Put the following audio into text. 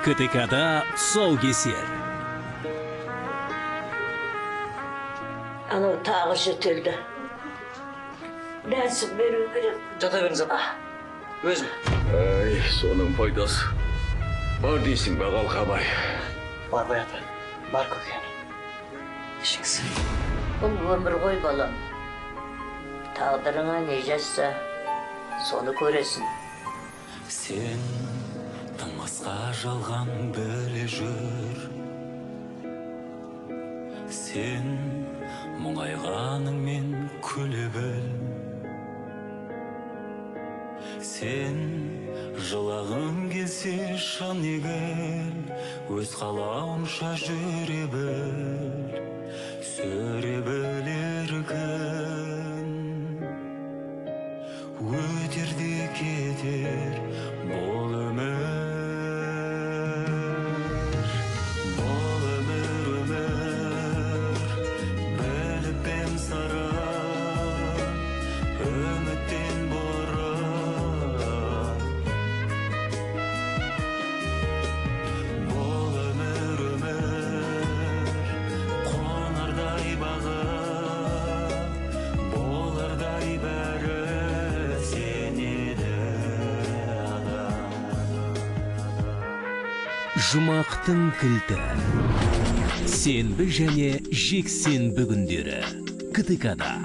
КТКда тұсаукесер. Анау тағы жетелді. Нәсіп беру керек. Жата беріңіз апа. Өзім. Ай, соның пайдасы. Бар дейсің бе Қалқабай? Бар ғой апа. Бар көке. Ішіңіз. Бұл өмір ғой балам. Тағдырыңа не жазса, соны көресің. Сен таңмасқа жалған біле жүр. Сен мұңайғаныңмен күле біл. Сен жылағың келсе шан егіл, өз қалауынша жүре біл, сөре білер күн. Өтер де кетер бұл өмір. Бұл өмір, біліп пен сара, үміттен бора. Бұл өмір, қонардай баға, болардай бәрі. Жұмақтың кілті. Сенбі және жексенбі күндері КТКда.